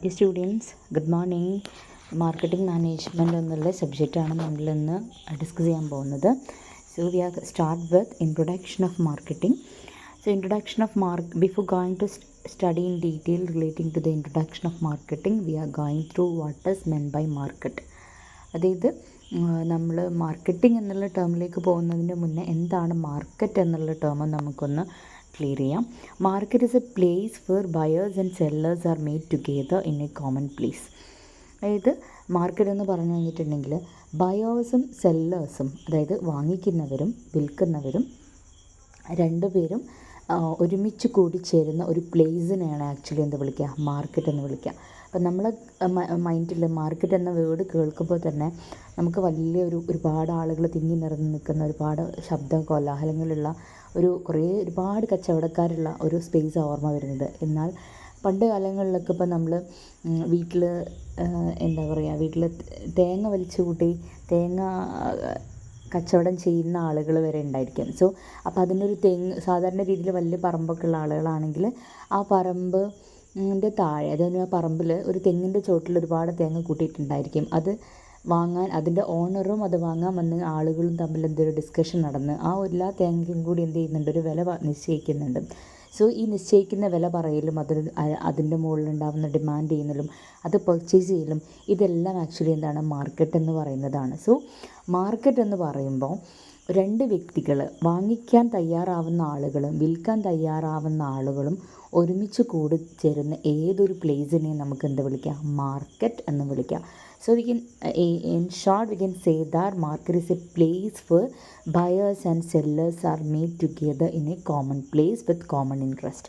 Dear students, good morning. Marketing management എന്നുള്ള സബ്ജക്റ്റാണ് നമ്മളിന്ന് ഡിസ്കസ് ചെയ്യാൻ പോകുന്നത്. So we are start with introduction of marketing. So introduction of before going to study in detail relating to the introduction of marketing, we are going through what is meant by market. അതായത് നമ്മൾ marketing എന്നുള്ള ടേമിലേക്ക് പോകുന്നതിന് മുന്നേ എന്താണ് market എന്നുള്ള term നമുക്കൊന്ന് clear ചെയ്യാം. Market is a place where buyers and sellers are made together in a common place. അതായത് മാർക്കറ്റ് എന്ന് പറഞ്ഞു കഴിഞ്ഞിട്ടുണ്ടെങ്കിൽ ബയേഴ്സും സെല്ലേഴ്സും, അതായത് വാങ്ങിക്കുന്നവരും വിൽക്കുന്നവരും രണ്ടുപേരും ഒരുമിച്ച് കൂടിച്ചേരുന്ന ഒരു പ്ലേസിനെയാണ് ആക്ച്വലി എന്ത് വിളിക്കുക, മാർക്കറ്റ് എന്ന് വിളിക്കുക. അപ്പം നമ്മളെ മൈൻഡിൽ മാർക്കറ്റ് എന്ന വേർഡ് കേൾക്കുമ്പോൾ തന്നെ നമുക്ക് ഒരുപാട് ആളുകൾ തിങ്ങി നിറഞ്ഞു നിൽക്കുന്ന ഒരുപാട് ശബ്ദ കോലാഹലങ്ങളുള്ള ഒരുപാട് കച്ചവടക്കാരുള്ള ഒരു സ്പേസാണ് ഓർമ്മ വരുന്നത്. എന്നാൽ പണ്ട് കാലങ്ങളിലൊക്കെ ഇപ്പോൾ നമ്മൾ വീട്ടിൽ വീട്ടിൽ തേങ്ങ വലിച്ചു കൂട്ടി കച്ചവടം ചെയ്യുന്ന ആളുകൾ വരെ ഉണ്ടായിരിക്കും. സോ അപ്പോൾ അതിനൊരു സാധാരണ രീതിയിൽ വലിയ പറമ്പൊക്കെ ഉള്ള ആളുകളാണെങ്കിൽ ആ പറമ്പിൻ്റെ താഴെ, അതായത് ആ പറമ്പിൽ ഒരു തെങ്ങിൻ്റെ ചോട്ടിൽ ഒരുപാട് തേങ്ങ കൂട്ടിയിട്ടുണ്ടായിരിക്കും. അത് വാങ്ങാൻ അതിൻ്റെ ഓണറും അത് വാങ്ങാൻ വന്ന് ആളുകളും തമ്മിൽ എന്തൊരു ഡിസ്കഷൻ നടന്ന് ആ എല്ലാ തേങ്ങയും കൂടി എന്ത് ചെയ്യുന്നുണ്ട്, ഒരു വില നിശ്ചയിക്കുന്നുണ്ട്. സോ ഈ നിശ്ചയിക്കുന്ന വില പറയലും അതിൻ്റെ മുകളിലുണ്ടാകുന്ന ഡിമാൻഡ് ചെയ്യുന്നതും അത് പർച്ചേസ് ചെയ്യലും ഇതെല്ലാം ആക്ച്വലി എന്താണ്, മാർക്കറ്റ് എന്ന് പറയുന്നതാണ്. സോ മാർക്കറ്റ് എന്ന് പറയുമ്പോൾ രണ്ട് വ്യക്തികൾ, വാങ്ങിക്കാൻ തയ്യാറാവുന്ന ആളുകളും വിൽക്കാൻ തയ്യാറാവുന്ന ആളുകളും ഒരുമിച്ച് കൂടിച്ചേരുന്ന ഏതൊരു പ്ലേസിനെയും നമുക്ക് എന്ത് വിളിക്കാം, മാർക്കറ്റ് എന്ന് വിളിക്കാം. So in short we can say that market is a place where buyers and sellers are made together in a common place with common interest.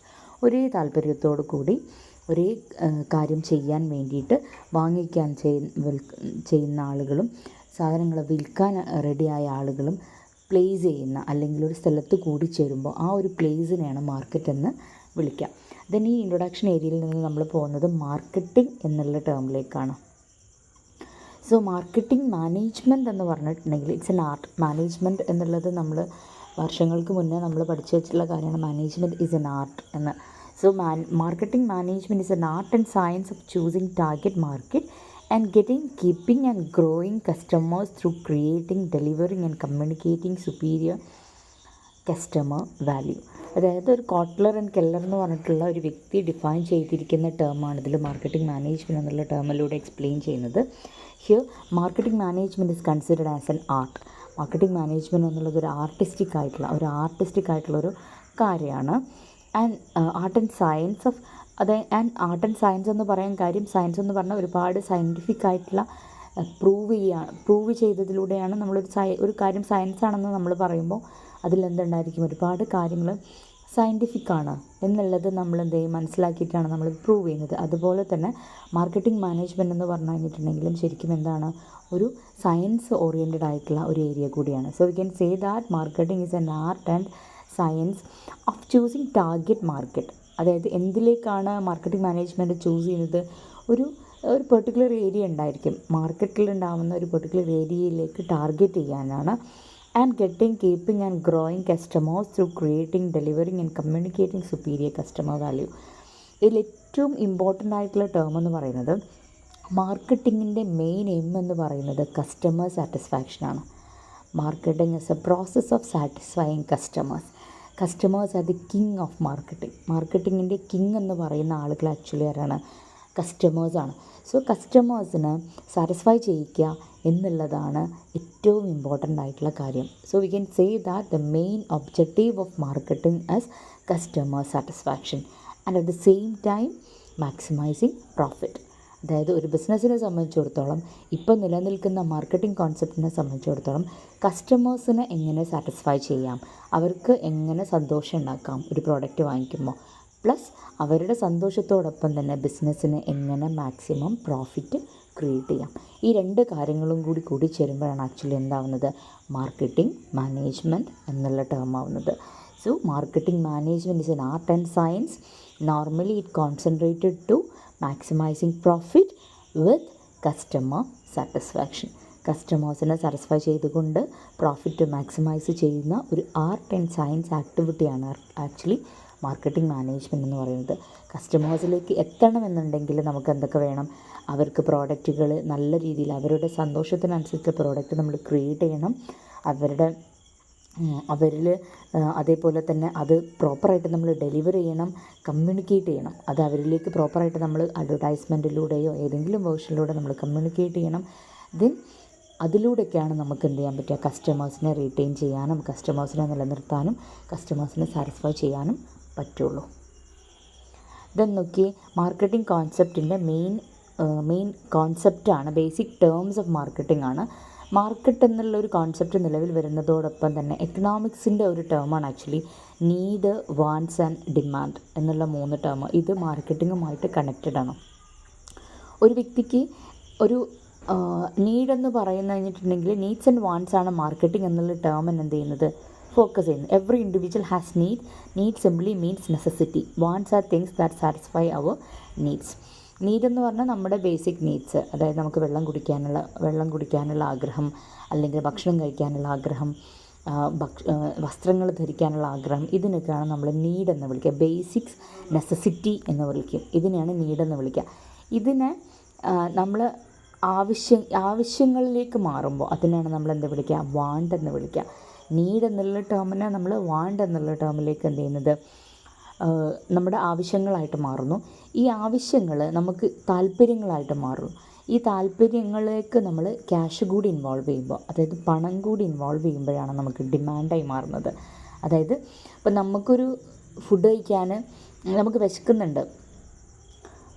ഒരേ താല്പര്യത്തോടു കൂടി ഒരേ കാര്യം ചെയ്യാൻ വേണ്ടിയിട്ട് വാങ്ങിക്കാൻ ചെയ്യുന്ന ആളുകളും സാധനങ്ങൾ വിൽക്കാൻ റെഡിയായ ആളുകളും പ്ലേസ് ചെയ്യുന്ന അല്ലെങ്കിൽ ഒരു സ്ഥലത്ത് കൂടിച്ചേരുമ്പോൾ ആ ഒരു പ്ലേസിനെയാണ് മാർക്കറ്റ് എന്ന് വിളിക്കുക. ദെൻ ഈ ഇൻട്രൊഡക്ഷൻ ഏരിയയിൽ നിന്ന് നമ്മൾ പോകുന്നത് മാർക്കറ്റിംഗ് എന്നുള്ള ടേമിലേക്കാണ്. സോ മാർക്കറ്റിംഗ് മാനേജ്മെൻറ്റ് എന്ന് പറഞ്ഞിട്ടുണ്ടെങ്കിൽ ഇറ്റ്സ് എൻ ആർട്ട്. മാനേജ്മെൻറ്റ് എന്നുള്ളത് നമ്മൾ വർഷങ്ങൾക്ക് മുന്നേ നമ്മൾ പഠിച്ചു വെച്ചിട്ടുള്ള കാര്യമാണ്. മാനേജ്മെൻറ്റ് ഈസ് എൻ ആർട്ട് എന്ന്. So marketing management is N art and science of choosing target market and keeping and growing customers through creating, delivering and communicating superior customer value. അതായത് ഒരു കോട്ട്ലർ ആൻഡ് കെല്ലർ എന്ന് പറഞ്ഞിട്ടുള്ള ഒരു വ്യക്തി define ചെയ്തിരിക്കുന്ന ടേമാണ് ഇതിൽ marketing management എന്നുള്ള ടേമിലൂടെ explain ചെയ്യുന്നത്. Here marketing management is considered as an art. Marketing management എന്നുള്ളത് ഒരു ആർട്ടിസ്റ്റിക് ആയിട്ടുള്ള ഒരു കാര്യമാണ്. And art and science of art and science എന്ന് പറയാൻ കാര്യം, സയൻസ് എന്ന് പറഞ്ഞാൽ ഒരുപാട് സയൻറ്റിഫിക് ആയിട്ടുള്ള പ്രൂവ് ചെയ്തതിലൂടെയാണ് ഒരു കാര്യം സയൻസ് ആണെന്ന് നമ്മൾ പറയുമ്പോൾ അതിലെന്തുണ്ടായിരിക്കും, ഒരുപാട് കാര്യങ്ങൾ സയൻറ്റിഫിക്കാണ് എന്നുള്ളത് നമ്മൾ മനസ്സിലാക്കിയിട്ടാണ് നമ്മൾ പ്രൂവ് ചെയ്യുന്നത്. അതുപോലെ തന്നെ മാർക്കറ്റിംഗ് മാനേജ്മെൻറ്റ് എന്ന് പറഞ്ഞു കഴിഞ്ഞിട്ടുണ്ടെങ്കിലും ശരിക്കും എന്താണ്, ഒരു സയൻസ് ഓറിയൻറ്റഡ് ആയിട്ടുള്ള ഒരു ഏരിയ കൂടിയാണ്. So we can say that marketing is N art and science of choosing target market. അതായത് എന്തിലേക്കാണ് മാർക്കറ്റിംഗ് മാനേജ്മെൻറ്റ് ചൂസ് ചെയ്യുന്നത്, ഒരു പെർട്ടിക്കുലർ ഏരിയ ഉണ്ടായിരിക്കും, മാർക്കറ്റിലുണ്ടാകുന്ന ഒരു പെർട്ടിക്കുലർ ഏരിയയിലേക്ക് ടാർഗറ്റ് ചെയ്യാനാണ്. And keeping and growing customers through creating, delivering and communicating superior customer value. ഇതിൽ ഏറ്റവും important ആയിട്ടുള്ള ടേം എന്ന് പറയുന്നത്, മാർക്കറ്റിങ്ങിൻ്റെ മെയിൻ എയിം എന്ന് പറയുന്നത് കസ്റ്റമർ സാറ്റിസ്ഫാക്ഷനാണ്. Marketing is a process of satisfying customers are the king of marketing. മാർക്കറ്റിങ്ങിൻ്റെ കിങ് എന്ന് പറയുന്ന ആളുകൾ ആക്ച്വലി ആരാണ്, കസ്റ്റമേഴ്സാണ്. സോ കസ്റ്റമേഴ്സിന് സാറ്റിസ്ഫൈ ചെയ്യിക്കുക എന്നുള്ളതാണ് ഏറ്റവും ഇമ്പോർട്ടൻ്റ് ആയിട്ടുള്ള കാര്യം. So we can say that the main objective of marketing as customer satisfaction and at the same time maximising profit. അതായത് ഒരു ബിസിനസ്സിനെ സംബന്ധിച്ചിടത്തോളം, ഇപ്പോൾ നിലനിൽക്കുന്ന മാർക്കറ്റിംഗ് കോൺസെപ്റ്റിനെ സംബന്ധിച്ചിടത്തോളം കസ്റ്റമേഴ്സിനെ എങ്ങനെ സാറ്റിസ്ഫൈ ചെയ്യാം, അവർക്ക് എങ്ങനെ സന്തോഷം ഉണ്ടാക്കാം ഒരു പ്രോഡക്റ്റ് വാങ്ങിക്കുമ്പോൾ, പ്ലസ് അവരുടെ സന്തോഷത്തോടൊപ്പം തന്നെ ബിസിനസ്സിന് എങ്ങനെ മാക്സിമം പ്രോഫിറ്റ് ക്രിയേറ്റ് ചെയ്യാം. ഈ രണ്ട് കാര്യങ്ങളും കൂടി ചേരുമ്പോഴാണ് ആക്ച്വലി എന്താവുന്നത്, മാർക്കറ്റിംഗ് മാനേജ്മെൻറ്റ് എന്നുള്ള ടേം ആവുന്നത്. So marketing management is an art and science. Normally it concentrated to maximising profit with customer satisfaction. കസ്റ്റമേഴ്സിനെ സാറ്റിസ്ഫൈ ചെയ്തുകൊണ്ട് പ്രോഫിറ്റ് മാക്സിമൈസ് ചെയ്യുന്ന ഒരു ആർട്ട് ആൻഡ് സയൻസ് ആക്ടിവിറ്റിയാണ് ആക്ച്വലി മാർക്കറ്റിംഗ് മാനേജ്മെൻറ്റ് എന്ന് പറയുന്നത്. കസ്റ്റമേഴ്സിലേക്ക് എത്തണമെന്നുണ്ടെങ്കിൽ നമുക്ക് എന്തൊക്കെ വേണം? അവർക്ക് പ്രോഡക്റ്റുകൾ നല്ല രീതിയിൽ അവരുടെ സന്തോഷത്തിനനുസരിച്ച് പ്രോഡക്റ്റ് നമ്മൾ ക്രിയേറ്റ് ചെയ്യണം. അവരിൽ അതേപോലെ തന്നെ അത് പ്രോപ്പറായിട്ട് നമ്മൾ ഡെലിവർ ചെയ്യണം, കമ്മ്യൂണിക്കേറ്റ് ചെയ്യണം. അത് അവരിലേക്ക് പ്രോപ്പറായിട്ട് നമ്മൾ അഡ്വർടൈസ്മെൻറ്റിലൂടെയോ ഏതെങ്കിലും വേർഷനിലൂടെ നമ്മൾ കമ്മ്യൂണിക്കേറ്റ് ചെയ്യണം. ദെൻ അതിലൂടെയൊക്കെയാണ് നമുക്ക് എന്ത് ചെയ്യാൻ പറ്റുക? കസ്റ്റമേഴ്സിനെ റീറ്റെയിൻ ചെയ്യാനും കസ്റ്റമേഴ്സിനെ നിലനിർത്താനും കസ്റ്റമേഴ്സിനെ സാറ്റിസ്ഫൈ ചെയ്യാനും പറ്റുള്ളൂ. ദെൻ നോക്കി, മാർക്കറ്റിംഗ് കോൺസെപ്റ്റിൻ്റെ മെയിൻ കോൺസെപ്റ്റാണ്, ബേസിക് ടേംസ് ഓഫ് മാർക്കറ്റിംഗ് ആണ്. മാർക്കറ്റ് എന്നുള്ളൊരു കോൺസെപ്റ്റ് നിലവിൽ വരുന്നതോടൊപ്പം തന്നെ എക്കണോമിക്സിൻ്റെ ഒരു ടേമാണ് actually need, wants and demand എന്നുള്ള 3 ടേം. ഇത് മാർക്കറ്റിങ്ങുമായിട്ട് കണക്റ്റഡ് ആണ്. ഒരു വ്യക്തിക്ക് ഒരു നീഡെന്ന് പറയുന്നത് കഴിഞ്ഞിട്ടുണ്ടെങ്കിൽ നീഡ്സ് ആൻഡ് വാണ്ട്സ് ആണ് മാർക്കറ്റിംഗ് എന്നുള്ള ടേം എന്ത് ചെയ്യുന്നത്? ഫോക്കസ് ചെയ്യുന്നു. Every individual has need simply means necessity. Wants are things that satisfy our needs. നീഡെന്ന് പറഞ്ഞാൽ നമ്മുടെ ബേസിക് നീഡ്സ്, അതായത് നമുക്ക് വെള്ളം കുടിക്കാനുള്ള ആഗ്രഹം, അല്ലെങ്കിൽ ഭക്ഷണം കഴിക്കാനുള്ള ആഗ്രഹം, വസ്ത്രങ്ങൾ ധരിക്കാനുള്ള ആഗ്രഹം, ഇതിനൊക്കെയാണ് നമ്മൾ നീഡെന്ന് വിളിക്കുക. ബേസിക്സ് നെസസിറ്റി എന്ന് വിളിക്കും. ഇതിനെയാണ് നീഡെന്ന് വിളിക്കുക. ഇതിനെ നമ്മൾ ആവശ്യങ്ങളിലേക്ക് മാറുമ്പോൾ അതിനാണ് നമ്മൾ എന്ത് വിളിക്കുക? വാണ്ട് എന്ന് വിളിക്കുക. നീഡ് എന്നുള്ള ടേമിനെ നമ്മൾ വാണ്ട് എന്നുള്ള ടേമിലേക്ക് എന്ത് ചെയ്യുന്നത്? നമ്മുടെ ആവശ്യങ്ങളായിട്ട് മാറുന്നു. ഈ ആവശ്യങ്ങൾ നമുക്ക് താല്പര്യങ്ങളായിട്ട് മാറുന്നു. ഈ താല്പര്യങ്ങളിലേക്ക് നമ്മൾ ക്യാഷ് കൂടി ഇൻവോൾവ് ചെയ്യുമ്പോൾ, അതായത് പണം കൂടി ഇൻവോൾവ് ചെയ്യുമ്പോഴാണ് നമുക്ക് ഡിമാൻഡായി മാറുന്നത്. അതായത് ഇപ്പം നമുക്കൊരു ഫുഡ് കഴിക്കാൻ നമുക്ക്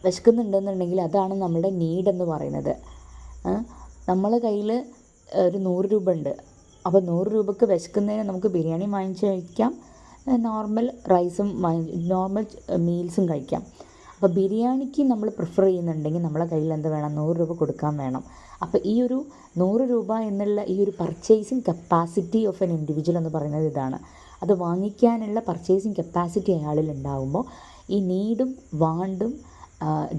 വിശക്കുന്നുണ്ടെന്നുണ്ടെങ്കിൽ അതാണ് നമ്മുടെ നീഡെന്ന് പറയുന്നത്. നമ്മളെ കയ്യിൽ ഒരു 100 രൂപ ഉണ്ട്. അപ്പോൾ 100 രൂപയ്ക്ക് വിശക്കുന്നതിന് നമുക്ക് ബിരിയാണി വാങ്ങിച്ച് കഴിക്കാം, നോർമൽ റൈസും നോർമൽ മീൽസും കഴിക്കാം. അപ്പോൾ ബിരിയാണിക്ക് നമ്മൾ പ്രിഫർ ചെയ്യുന്നുണ്ടെങ്കിൽ നമ്മളെ കയ്യിൽ എന്ത് വേണം? 100 രൂപ കൊടുക്കാൻ വേണം. അപ്പോൾ ഈ ഒരു 100 രൂപ എന്നുള്ള ഈ ഒരു purchasing capacity of an individual എന്ന് പറയുന്നത് ഇതാണ്. അത് വാങ്ങിക്കാനുള്ള പർച്ചേസിങ് കപ്പാസിറ്റി അയാളിൽ ഉണ്ടാകുമ്പോൾ ഈ നീഡും വാണ്ടും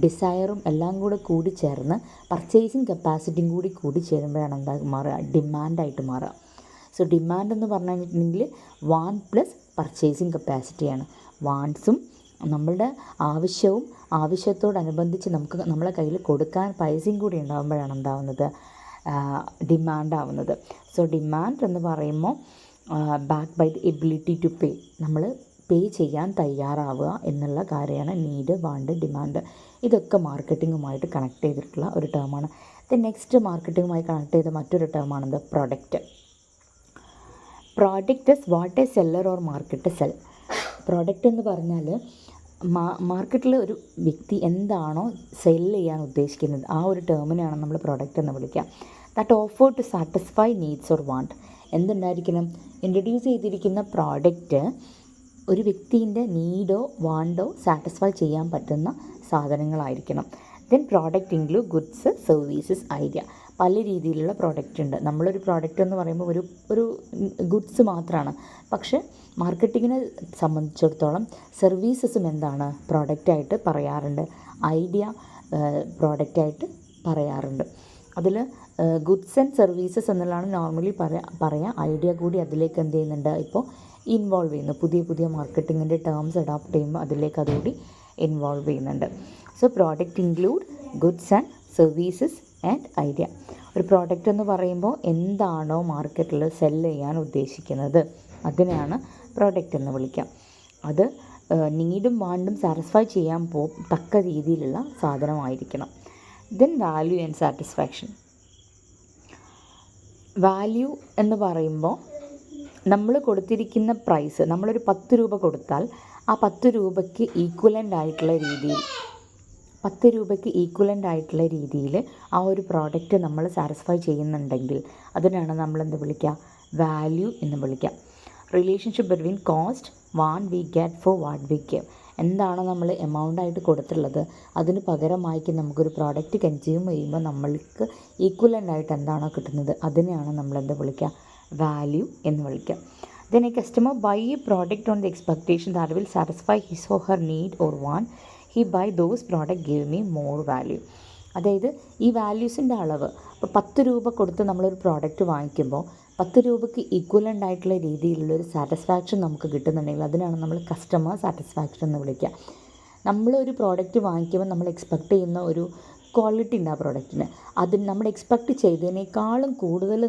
ഡിസയറും എല്ലാം കൂടി ചേർന്ന് പർച്ചേസിങ് കപ്പാസിറ്റിയും കൂടി ചേരുമ്പോഴാണ് എന്താ മാറുക? ഡിമാൻഡായിട്ട് മാറുക. സോ ഡിമാൻഡ് എന്ന് പറഞ്ഞു കഴിഞ്ഞിട്ടുണ്ടെങ്കിൽ വാണ്ട് പ്ലസ് പർച്ചേസിങ് കപ്പാസിറ്റിയാണ്. വാണ്ട്സും നമ്മളുടെ ആവശ്യത്തോടനുബന്ധിച്ച് നമുക്ക് നമ്മളെ കയ്യിൽ കൊടുക്കാൻ പൈസയും കൂടി ഉണ്ടാകുമ്പോഴാണ് എന്താവുന്നത്? ഡിമാൻഡ് ആവുന്നത്. സോ ഡിമാൻഡ് എന്ന് പറയുമ്പോൾ back by the ability to pay, നമ്മൾ പേ ചെയ്യാൻ തയ്യാറാവുക എന്നുള്ള കാര്യമാണ് നീഡ്, വാണ്ട്, ഡിമാൻഡ്. ഇതൊക്കെ മാർക്കറ്റിങ്ങുമായിട്ട് കണക്ട് ചെയ്തിട്ടുള്ള ഒരു ടേമാണ്. നെക്സ്റ്റ് മാർക്കറ്റിങ്ങുമായി കണക്ട് ചെയ്ത മറ്റൊരു ടേമാണെന്ത്? Product. Product is what a seller or market sell. Product എന്ന് പറഞ്ഞാൽ മാർക്കറ്റിൽ ഒരു വ്യക്തി എന്താണോ സെല്ല് ചെയ്യാൻ ഉദ്ദേശിക്കുന്നത് ആ ഒരു ടേമിനെയാണ് നമ്മൾ പ്രോഡക്റ്റ് എന്ന് വിളിക്കുക. That offer to satisfy needs or want. എന്തുണ്ടായിരിക്കണം? ഇൻട്രൊഡ്യൂസ് ചെയ്തിരിക്കുന്ന പ്രോഡക്റ്റ് ഒരു വ്യക്തിൻ്റെ നീഡോ വാണ്ടോ സാറ്റിസ്ഫൈ ചെയ്യാൻ പറ്റുന്ന സാധനങ്ങളായിരിക്കണം. Then product include goods, services, idea. പല രീതിയിലുള്ള പ്രോഡക്റ്റ് ഉണ്ട്. നമ്മളൊരു പ്രോഡക്റ്റ് എന്ന് പറയുമ്പോൾ ഒരു ഗുഡ്സ് മാത്രമാണ്. പക്ഷേ മാർക്കറ്റിങ്ങിനെ സംബന്ധിച്ചിടത്തോളം സർവീസസും എന്താണ്? പ്രോഡക്റ്റായിട്ട് പറയാറുണ്ട്. ഐഡിയ പ്രോഡക്റ്റായിട്ട് പറയാറുണ്ട്. അതിൽ ഗുഡ്സ് ആൻഡ് സർവീസസ് എന്നുള്ളതാണ് നോർമലി പറയാം. ഐഡിയ കൂടി അതിലേക്ക് എന്ത് ചെയ്യുന്നുണ്ട്? ഇപ്പോൾ ഇൻവോൾവ് ചെയ്യുന്നു. പുതിയ മാർക്കറ്റിങ്ങിൻ്റെ ടേംസ് അഡോപ്റ്റ് ചെയ്യുമ്പോൾ അതിലേക്ക് അതുകൂടി ഇൻവോൾവ് ചെയ്യുന്നുണ്ട്. So product include goods and services and idea. ഒരു പ്രോഡക്റ്റ് എന്ന് പറയുമ്പോൾ എന്താണോ മാർക്കറ്റിൽ സെല്ല് ചെയ്യാൻ ഉദ്ദേശിക്കുന്നത് അതിനെയാണ് പ്രോഡക്റ്റ് എന്ന് വിളിക്കാം. അത് നീഡും വാണ്ടും സാറ്റിസ്ഫൈ ചെയ്യാൻ തക്ക രീതിയിലുള്ള സാധനമായിരിക്കണം. Then value and satisfaction. Value എന്ന് പറയുമ്പോൾ നമ്മൾ കൊടുത്തിരിക്കുന്ന പ്രൈസ്, നമ്മളൊരു 10 രൂപ കൊടുത്താൽ ആ 10 രൂപയ്ക്ക് ഈക്വലൻ്റ് ആയിട്ടുള്ള രീതിയിൽ ആ ഒരു പ്രോഡക്റ്റ് നമ്മൾ സാറ്റിസ്ഫൈ ചെയ്യുന്നുണ്ടെങ്കിൽ അതിനാണ് നമ്മളെന്ത് വിളിക്കുക? വാല്യൂ എന്ന് വിളിക്കുക. Relationship between cost, what we get for what we give. എന്താണോ നമ്മൾ എമൗണ്ടായിട്ട് കൊടുത്തിട്ടുള്ളത് അതിന് പകരമായിട്ട് നമുക്കൊരു പ്രോഡക്റ്റ് കൺസ്യൂം ചെയ്യുമ്പോൾ നമ്മൾക്ക് ഈക്വലൻ്റ് ആയിട്ട് എന്താണോ കിട്ടുന്നത് അതിനെയാണ് നമ്മളെന്ത് വിളിക്കുക? വാല്യൂ എന്ന് വിളിക്കുക. Then a customer buy a product on the expectation that will satisfy his or her need or want. He buy those product give me more value. അതായത് ഈ വാല്യൂസിൻ്റെ അളവ് ഇപ്പോൾ 10 രൂപ കൊടുത്ത് നമ്മളൊരു പ്രോഡക്റ്റ് വാങ്ങിക്കുമ്പോൾ ₹10 ഈക്വലൻ്റ് ആയിട്ടുള്ള രീതിയിലുള്ളൊരു സാറ്റിസ്ഫാക്ഷൻ നമുക്ക് കിട്ടുന്നുണ്ടെങ്കിൽ അതിനാണ് നമ്മൾ കസ്റ്റമർ സാറ്റിസ്ഫാക്ഷൻ എന്ന് വിളിക്കുക. നമ്മളൊരു പ്രോഡക്റ്റ് വാങ്ങിക്കുമ്പോൾ നമ്മൾ എക്സ്പെക്റ്റ് ചെയ്യുന്ന ഒരു ക്വാളിറ്റി ഉണ്ട് ആ പ്രോഡക്റ്റിന്. അതിന് നമ്മൾ എക്സ്പെക്റ്റ് ചെയ്തതിനേക്കാളും കൂടുതൽ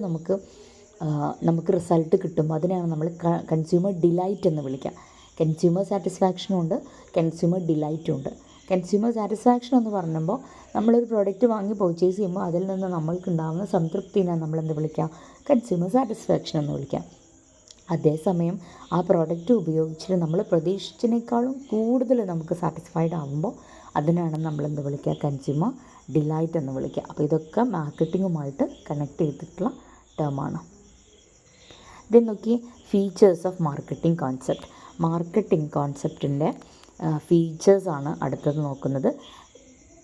നമുക്ക് റിസൾട്ട് കിട്ടുമ്പോൾ അതിനെയാണ് നമ്മൾ കൺസ്യൂമർ ഡിലൈറ്റ് എന്ന് വിളിക്കുക. കൺസ്യൂമർ സാറ്റിസ്ഫാക്ഷനും ഉണ്ട്, കൺസ്യൂമർ ഡിലൈറ്റും ഉണ്ട്. കൺസ്യൂമർ സാറ്റിസ്ഫാക്ഷൻ എന്ന് പറയുമ്പോൾ നമ്മളൊരു പ്രോഡക്റ്റ് വാങ്ങി പർച്ചേസ് ചെയ്യുമ്പോൾ അതിൽ നിന്ന് നമ്മൾക്കുണ്ടാകുന്ന സംതൃപ്തിനെ നമ്മളെന്ത് വിളിക്കാം? കൺസ്യൂമർ സാറ്റിസ്ഫാക്ഷൻ എന്ന് വിളിക്കാം. അതേസമയം ആ പ്രോഡക്റ്റ് ഉപയോഗിച്ചിട്ട് നമ്മൾ പ്രതീക്ഷിച്ചതിനേക്കാളും കൂടുതൽ നമുക്ക് സാറ്റിസ്ഫൈഡ് ആകുമ്പോൾ അതിനാണ് നമ്മളെന്ത് വിളിക്കുക? കൺസ്യൂമർ ഡിലൈറ്റ് എന്ന് വിളിക്കുക. അപ്പോൾ ഇതൊക്കെ മാർക്കറ്റിങ്ങുമായിട്ട് കണക്ട് ചെയ്തിട്ടുള്ള ടേമാണ്. ദെൻ നോക്കിയേ, features of marketing concept. Marketing കോൺസെപ്റ്റിൻ്റെ ഫീച്ചേഴ്സാണ് അടുത്തത് നോക്കുന്നത്.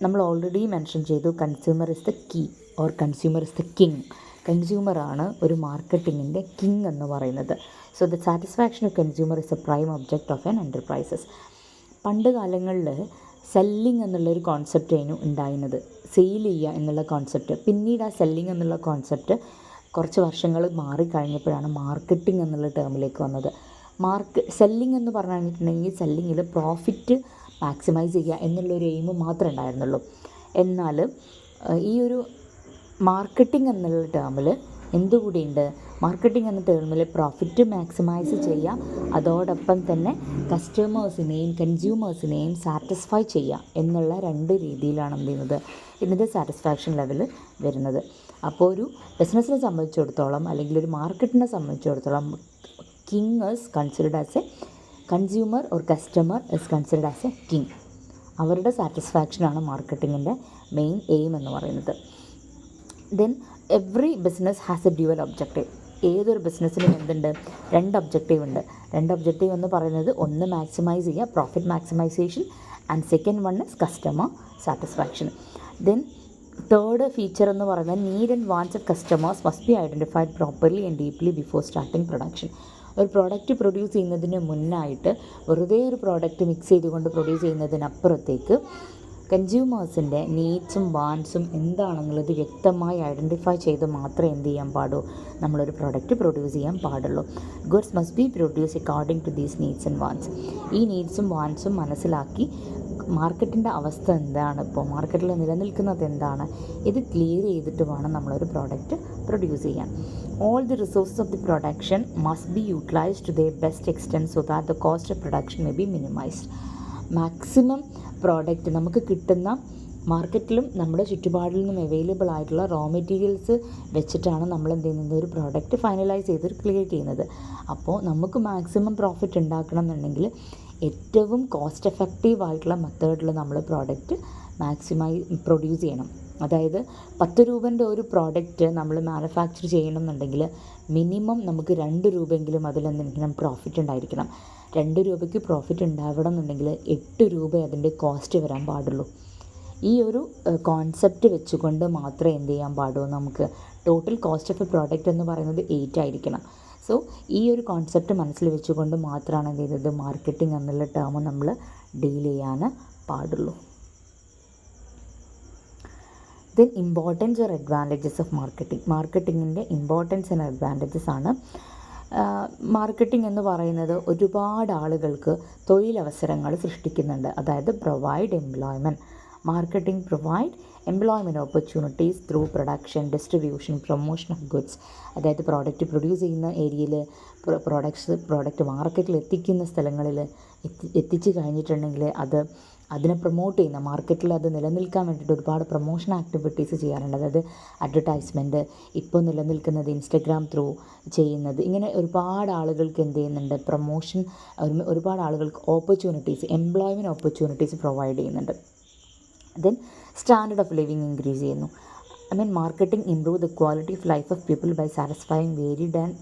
നമ്മൾ ഓൾറെഡി മെൻഷൻ ചെയ്തു, consumer is the key or consumer is the king. കൺസ്യൂമറാണ് ഒരു മാർക്കറ്റിങ്ങിൻ്റെ കിങ് എന്ന് പറയുന്നത്. So the satisfaction of consumer is a prime object of an enterprises. പണ്ട് കാലങ്ങളിൽ സെല്ലിംഗ് എന്നുള്ളൊരു കോൺസെപ്റ്റ് ആയിരുന്നു ഉണ്ടായിരുന്നത്, സെയിൽ ചെയ്യുക എന്നുള്ള കോൺസെപ്റ്റ്. പിന്നീട് ആ സെല്ലിംഗ് എന്നുള്ള കോൺസെപ്റ്റ് കുറച്ച് വർഷങ്ങൾ മാറിക്കഴിഞ്ഞപ്പോഴാണ് മാർക്കറ്റിംഗ് എന്നുള്ള ടേമിലേക്ക് വന്നത്. സെല്ലിംഗ് എന്ന് പറഞ്ഞിട്ടുണ്ടെങ്കിൽ സെല്ലിങ്ങിൽ പ്രോഫിറ്റ് മാക്സിമൈസ് ചെയ്യുക എന്നുള്ളൊരു എയിം മാത്രമേ ഉണ്ടായിരുന്നുള്ളൂ. എന്നാൽ ഈ ഒരു മാർക്കറ്റിംഗ് എന്നുള്ള ടേമിൽ എന്തുകൂടിയുണ്ട്? മാർക്കറ്റിംഗ് എന്ന ടേമിൽ പ്രോഫിറ്റ് മാക്സിമൈസ് ചെയ്യുക, അതോടൊപ്പം തന്നെ കസ്റ്റമേഴ്സിനെയും കൺസ്യൂമേഴ്സിനെയും സാറ്റിസ്ഫൈ ചെയ്യുക എന്നുള്ള 2 രീതിയിലാണ് എന്ത് ചെയ്യുന്നത്, ഇതിൻ്റെ സാറ്റിസ്ഫാക്ഷൻ ലെവൽ വരുന്നത്. അപ്പോൾ ഒരു ബിസിനസ്സിനെ സംബന്ധിച്ചിടത്തോളം അല്ലെങ്കിൽ ഒരു മാർക്കറ്റിനെ സംബന്ധിച്ചിടത്തോളം king is considered as A consumer or customer is considered as A king. അവരുടെ സാറ്റിസ്ഫാക്ഷനാണ് മാർക്കറ്റിങ്ങിൻ്റെ മെയിൻ എയിം എന്ന് പറയുന്നത്. Then every business has A dual objective. ഏതൊരു ബിസിനസ്സിനും എന്തുണ്ട്? 2 ഒബ്ജക്റ്റീവ് ഉണ്ട്. 2 ഒബ്ജക്റ്റീവ് എന്ന് പറയുന്നത്, ഒന്ന് മാക്സിമൈസ് ചെയ്യുക, profit maximisation, and second one is customer satisfaction. Then third feature എന്ന് പറയുന്നത്, need and wants of customers must be identified properly and deeply before starting production. ഒരു പ്രോഡക്റ്റ് പ്രൊഡ്യൂസ് ചെയ്യുന്നതിന് മുന്നായിട്ട് വെറുതെ ഒരു പ്രോഡക്റ്റ് മിക്സ് ചെയ്തുകൊണ്ട് പ്രൊഡ്യൂസ് ചെയ്യുന്നതിനപ്പുറത്തേക്ക് കൺസ്യൂമേഴ്സിൻ്റെ നീഡ്സും വാണ്ട്സും എന്താണെന്നുള്ളത് വ്യക്തമായി ഐഡൻറ്റിഫൈ ചെയ്ത് മാത്രമേ എന്ത് ചെയ്യാൻ പാടൂ, നമ്മളൊരു പ്രോഡക്റ്റ് പ്രൊഡ്യൂസ് ചെയ്യാൻ പാടുള്ളൂ. Goods must be produce according to these needs and wants. ഈ നീഡ്സും വാണ്ട്സും മനസ്സിലാക്കി മാർക്കറ്റിൻ്റെ അവസ്ഥ എന്താണ്, ഇപ്പോൾ മാർക്കറ്റിൽ നിലനിൽക്കുന്നത് എന്താണ്, ഇത് ക്ലിയർ ചെയ്തിട്ട് വേണം നമ്മളൊരു പ്രോഡക്റ്റ് പ്രൊഡ്യൂസ് ചെയ്യാൻ. All the resources of the production must be utilized to their best extent so that the cost of production may be minimized. Maximum product നമുക്ക് കിട്ടുന്ന മാർക്കറ്റിലും നമ്മുടെ ചുറ്റുപാടിൽ നിന്നും അവൈലബിൾ ആയിട്ടുള്ള റോ മെറ്റീരിയൽസ് വെച്ചിട്ടാണ് നമ്മൾ എന്ത് ചെയ്യുന്നത്, ഒരു പ്രോഡക്റ്റ് ഫൈനലൈസ് ചെയ്ത് ക്ലിയർ ചെയ്യുന്നത്. അപ്പോൾ നമുക്ക് മാക്സിമം പ്രോഫിറ്റ് ഉണ്ടാക്കണം എന്നുണ്ടെങ്കിൽ ഏറ്റവും കോസ്റ്റ് എഫക്റ്റീവ് ആയിട്ടുള്ള മെത്തേഡിൽ നമ്മൾ പ്രോഡക്റ്റ് പ്രൊഡ്യൂസ് ചെയ്യണം. അതായത് 10 രൂപൻ്റെ ഒരു പ്രോഡക്റ്റ് നമ്മൾ മാനുഫാക്ചർ ചെയ്യണമെന്നുണ്ടെങ്കിൽ മിനിമം നമുക്ക് 2 രൂപയെങ്കിലും അതിലെന്തെങ്കിലും പ്രോഫിറ്റ് ഉണ്ടായിരിക്കണം. 2 രൂപയ്ക്ക് പ്രോഫിറ്റ് ഉണ്ടാവണം എന്നുണ്ടെങ്കിൽ 8 രൂപ അതിൻ്റെ കോസ്റ്റ് വരാൻ പാടുള്ളൂ. ഈ ഒരു കോൺസെപ്റ്റ് വെച്ചുകൊണ്ട് മാത്രമേ എന്ത് ചെയ്യാൻ പാടുള്ളൂ, നമുക്ക് total cost of A product എന്ന് പറയുന്നത് 8 ആയിരിക്കണം. സോ ഈ ഒരു കോൺസെപ്റ്റ് മനസ്സിൽ വെച്ചുകൊണ്ട് മാത്രമാണ് എന്ത് ചെയ്യുന്നത്, മാർക്കറ്റിംഗ് എന്നുള്ള ടേം നമ്മൾ ഡീൽ ചെയ്യാൻ പാടുള്ളൂ. Then importance or advantages of marketing. മാർക്കറ്റിങ്ങിൻ്റെ ഇമ്പോർട്ടൻസ് ആൻഡ് അഡ്വാൻറ്റേജസ് ആണ്. മാർക്കറ്റിംഗ് എന്ന് പറയുന്നത് ഒരുപാട് ആളുകൾക്ക് തൊഴിലവസരങ്ങൾ സൃഷ്ടിക്കുന്നുണ്ട്. അതായത് provide employment. Marketing provide employment opportunities through production, distribution, promotion of goods. അതായത് പ്രോഡക്റ്റ് പ്രൊഡ്യൂസ് ചെയ്യുന്ന ഏരിയയിൽ പ്രോഡക്റ്റ് മാർക്കറ്റിൽ എത്തിക്കുന്ന സ്ഥലങ്ങളിൽ എത്തിച്ച് കഴിഞ്ഞിട്ടുണ്ടെങ്കിൽ അതിനെ പ്രൊമോട്ട് ചെയ്യുന്ന, മാർക്കറ്റിൽ അത് നിലനിൽക്കാൻ വേണ്ടിയിട്ട് ഒരുപാട് പ്രൊമോഷൻ ആക്ടിവിറ്റീസ് ചെയ്യാറുണ്ട്. അതായത് അഡ്വർടൈസ്മെൻറ്റ്, ഇപ്പോൾ നിലനിൽക്കുന്നത് ഇൻസ്റ്റഗ്രാം ത്രൂ ചെയ്യുന്നത്, ഇങ്ങനെ ഒരുപാട് ആളുകൾക്ക് എന്ത് ചെയ്യുന്നുണ്ട്, പ്രൊമോഷൻ, ഒരുപാട് ആളുകൾക്ക് ഓപ്പർച്യൂണിറ്റീസ്, എംപ്ലോയ്മെൻറ്റ് ഓപ്പർച്യൂണിറ്റീസ് പ്രൊവൈഡ് ചെയ്യുന്നുണ്ട്. Then standard of living increase ചെയ്യുന്നു. Marketing improve the quality of life of people by satisfying varied and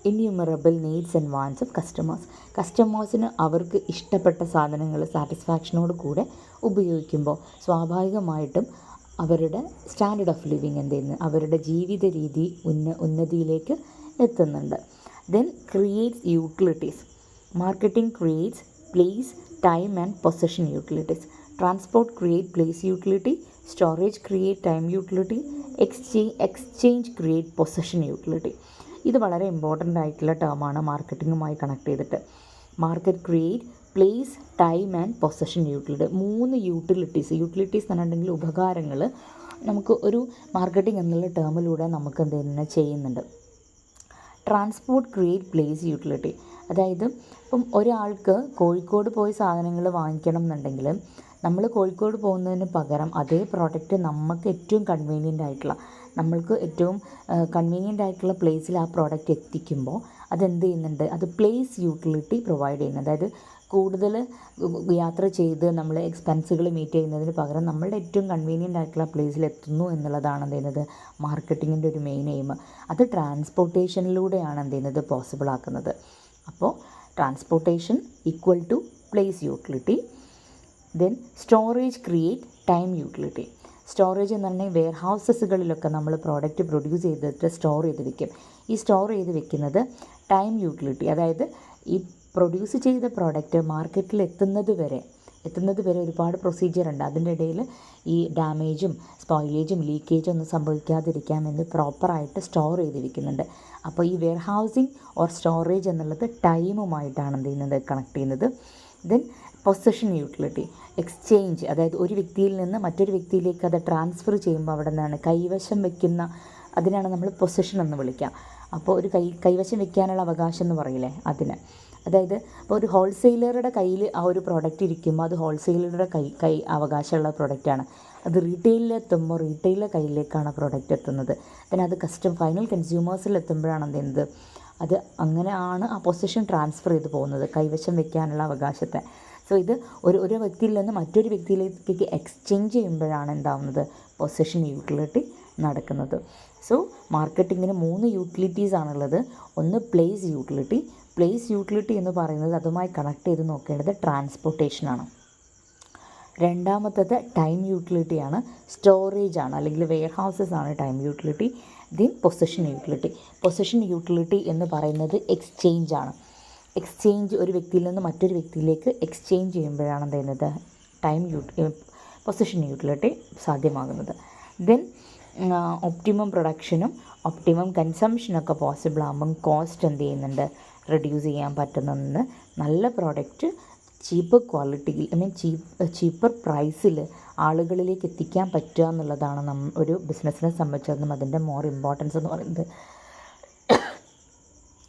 innumerable needs and wants of customers. കസ്റ്റമേഴ്സിന് അവർക്ക് ഇഷ്ടപ്പെട്ട സാധനങ്ങൾ സാറ്റിസ്ഫാക്ഷനോട് കൂടെ ഉപയോഗിക്കുമ്പോൾ സ്വാഭാവികമായിട്ടും അവരുടെ സ്റ്റാൻഡേർഡ് ഓഫ് ലിവിങ് എന്ത് ചെയ്യുന്നു, അവരുടെ ജീവിത രീതി ഉന്നതിയിലേക്ക് എത്തുന്നുണ്ട്. Then creates utilities. Marketing creates place, time and possession utilities. Transport create place utility, storage create time utility, exchange create possession utility. ഇത് വളരെ ഇമ്പോർട്ടൻ്റ് ആയിട്ടുള്ള ടേമാണ് മാർക്കറ്റിങ്ങുമായി കണക്ട് ചെയ്തിട്ട്. Market create place time and possession utility. 3 utilities എന്ന് പറഞ്ഞിട്ടുണ്ടെങ്കിൽ ഉപകാരങ്ങൾ നമുക്ക് ഒരു marketing എന്നുള്ള ടേമിലൂടെ നമുക്ക് എന്തെങ്കിലും ചെയ്യുന്നുണ്ട്. Transport create place utility. അതായത് ഇപ്പം ഒരാൾക്ക് കോഴിക്കോട് പോയി സാധനങ്ങൾ വാങ്ങിക്കണം എന്നുണ്ടെങ്കിൽ നമ്മൾ കോഴിക്കോട് പോകുന്നതിന് പകരം അതേ പ്രോഡക്റ്റ് നമുക്ക് ഏറ്റവും നമ്മൾക്ക് ഏറ്റവും കൺവീനിയൻ്റ് ആയിട്ടുള്ള പ്ലേസിൽ ആ പ്രോഡക്റ്റ് എത്തിക്കുമ്പോൾ അതെന്ത് ചെയ്യുന്നുണ്ട്, അത് പ്ലേസ് യൂട്ടിലിറ്റി പ്രൊവൈഡ് ചെയ്യുന്നുണ്ട്. അതായത് കൂടുതൽ യാത്ര ചെയ്ത് നമ്മൾ എക്സ്പെൻസുകൾ മീറ്റ് ചെയ്യുന്നതിന് പകരം നമ്മളുടെ ഏറ്റവും കൺവീനിയൻ്റ് ആയിട്ടുള്ള പ്ലേസിൽ എത്തുന്നു എന്നുള്ളതാണ് എന്ത് ചെയ്യുന്നത് മാർക്കറ്റിങ്ങിൻ്റെ ഒരു മെയിൻ എയിം. അത് ട്രാൻസ്പോർട്ടേഷനിലൂടെയാണ് എന്ത് ചെയ്യുന്നത് പോസിബിൾ ആക്കുന്നത്. അപ്പോൾ transportation equal to place utility. Then storage create time utility. Storage എന്ന് പറഞ്ഞാൽ വെയർ ഹൗസസുകളിലൊക്കെ നമ്മൾ പ്രോഡക്റ്റ് പ്രൊഡ്യൂസ് ചെയ്തിട്ട് സ്റ്റോർ ചെയ്ത് വെക്കും. ഈ സ്റ്റോർ ചെയ്ത് വെക്കുന്നത് ടൈം യൂട്ടിലിറ്റി, അതായത് ഈ പ്രൊഡ്യൂസ് ചെയ്ത പ്രോഡക്റ്റ് മാർക്കറ്റിൽ എത്തുന്നത് വരെ ഒരുപാട് പ്രൊസീജിയർ ഉണ്ട്. അതിൻ്റെ ഇടയിൽ ഈ ഡാമേജും സ്പോയിലേജും ലീക്കേജും ഒന്നും സംഭവിക്കാതിരിക്കാൻ വേണ്ടി പ്രോപ്പറായിട്ട് സ്റ്റോർ ചെയ്ത് വെക്കുന്നുണ്ട്. അപ്പോൾ ഈ വെയർ ഹൗസിങ് ഓർ സ്റ്റോറേജ് എന്നുള്ളത് ടൈമുമായിട്ടാണ് എന്ത് ചെയ്യുന്നത് കണക്ട് ചെയ്യുന്നത്. ദെൻ പൊസഷൻ യൂട്ടിലിറ്റി, എക്സ്ചേഞ്ച്, അതായത് ഒരു വ്യക്തിയിൽ നിന്ന് മറ്റൊരു വ്യക്തിയിലേക്ക് അത് ട്രാൻസ്ഫർ ചെയ്യുമ്പോൾ അവിടെ നിന്നാണ് കൈവശം വയ്ക്കുന്ന, അതിനാണ് നമ്മൾ പൊസഷൻ എന്ന് വിളിക്കുക. അപ്പോൾ ഒരു കൈവശം വയ്ക്കാനുള്ള അവകാശം എന്ന് പറയില്ലേ അതിന്. അതായത് ഇപ്പോൾ ഒരു ഹോൾസെയിലറുടെ കയ്യിൽ ആ ഒരു പ്രോഡക്റ്റ് ഇരിക്കുമ്പോൾ അത് ഹോൾസെയിലറുടെ കൈ അവകാശമുള്ള പ്രോഡക്റ്റാണ്. അത് റീറ്റെയിലെത്തുമ്പോൾ റീറ്റെയിലർ കയ്യിലേക്കാണ് പ്രോഡക്റ്റ് എത്തുന്നത്. അത് ഫൈനൽ കൺസ്യൂമേഴ്സിൽ എത്തുമ്പോഴാണ് എന്ത് ചെയ്യുന്നത്, അത് അങ്ങനെയാണ് ആ പൊസിഷൻ ട്രാൻസ്ഫർ ചെയ്ത് പോകുന്നത്, കൈവശം വെക്കാനുള്ള അവകാശത്തെ. സോ ഇത് ഒരു വ്യക്തിയിൽ നിന്ന് മറ്റൊരു വ്യക്തിയിലേക്ക് എക്സ്ചേഞ്ച് ചെയ്യുമ്പോഴാണ് എന്താവുന്നത് പൊസിഷൻ യൂട്ടിലിറ്റി നടക്കുന്നത്. സോ മാർക്കറ്റിങ്ങിന് 3 യൂട്ടിലിറ്റീസ് ആണുള്ളത്. ഒന്ന് പ്ലേസ് യൂട്ടിലിറ്റി എന്ന് പറയുന്നത് അതുമായി കണക്ട് ചെയ്ത് നോക്കേണ്ടത് ട്രാൻസ്പോർട്ടേഷനാണ്. രണ്ടാമത്തത് ടൈം യൂട്ടിലിറ്റിയാണ്, സ്റ്റോറേജ് ആണ്, അല്ലെങ്കിൽ വെയർ ഹൗസസ് ആണ് time utility. Then possession utility എന്ന് പറയുന്നത് എക്സ്ചേഞ്ച് ആണ്. ഒരു വ്യക്തിയിൽ നിന്ന് മറ്റൊരു വ്യക്തിയിലേക്ക് എക്സ്ചേഞ്ച് ചെയ്യുമ്പോഴാണ് എന്ത് ചെയ്യുന്നത് പൊസഷൻ യൂട്ടിലിറ്റി സാധ്യമാകുന്നത്. ദെൻ ഒപ്റ്റിമം പ്രൊഡക്ഷനും ഒപ്റ്റിമം കൺസംഷനൊക്കെ പോസിബിൾ ആകുമ്പം കോസ്റ്റ് എന്ത് ചെയ്യുന്നുണ്ട് റെഡ്യൂസ് ചെയ്യാൻ പറ്റുന്നുണ്ട്. നല്ല പ്രോഡക്റ്റ് ചീപ്പർ ക്വാളിറ്റിയിൽ ചീപ്പർ പ്രൈസിൽ ആളുകളിലേക്ക് എത്തിക്കാൻ പറ്റുക എന്നുള്ളതാണ് ഒരു ബിസിനസ്സിനെ സംബന്ധിച്ചിടത്തോളം അതിൻ്റെ മോർ ഇമ്പോർട്ടൻസ് എന്ന് പറയുന്നത്.